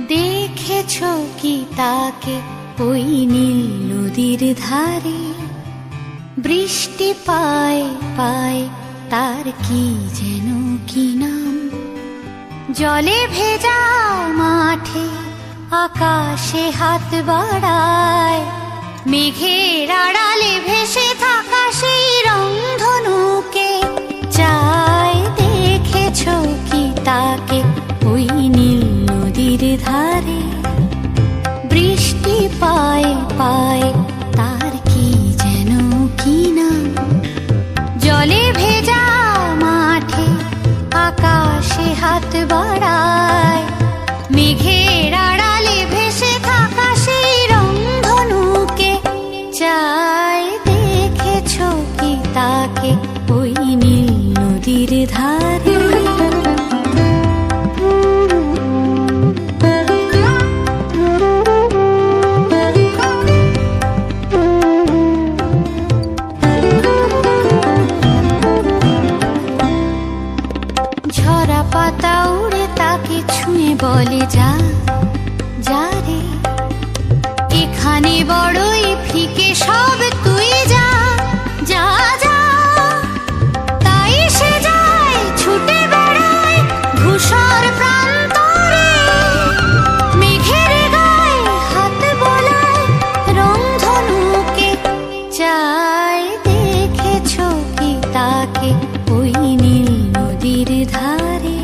দেখেছ কি তাকে ওই নীল নদীর ধারে? বৃষ্টি পায় পায় তার কি যেন কি নাম। জলে ভেজা মাঠে আকাশে হাত বাড়ায়, মেঘের আড়ালে ভেসে থাকা সেই রংধনুকে চায়। দেখেছ কি তাকে ওই নীল নদীর ধারে? বৃষ্টি পায় পায় তার কি যেন কি নাম। জলে ভেজা মাঠে আকাশে হাত বাড়ায়, মেঘের আড়ালে ভেসে থাকা সেই রংধনুকে চায়। দেখেছ কি তাকে ওই নীল নদীর ধারে? ঝরা পাতা উড়ে তাকে ছুঁয়ে বলে যা যা রে, এখানে বড়ই ফিকে সব, তুই যা যা যা। তাই সে যায় ছুটে বেড়ায় ধূসর প্রান্তরে, মেঘের গায়ে হাত বোলায় রংধনুকে চায়। দেখেছ কি তাকে ওই নীল নদীর ধারে?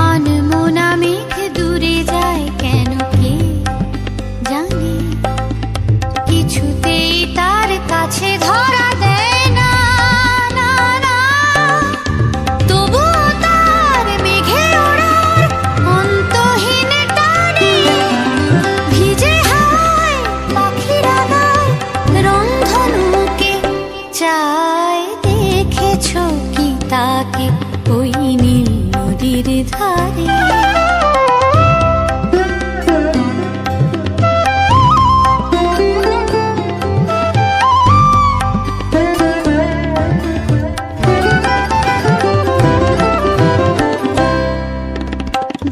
আনমনা মেঘ দূরে যায় কেন কে জানে, কিছুতেই তার কাছে ধরা দেয় না না না। তবুও তার মেঘে ওড়ার অন্তহীন টানে, ভিজে হাওয়ায় পাখিরা গায় রংধনুকে চায়। দেখেছ কি তাকে ওই নীল নদীর ধারে?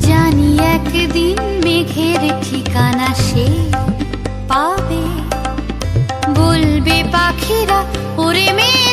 জানি একদিন মেঘের ঠিকানা সে পাবে, বলবে পাখিরা ওরে মেঘ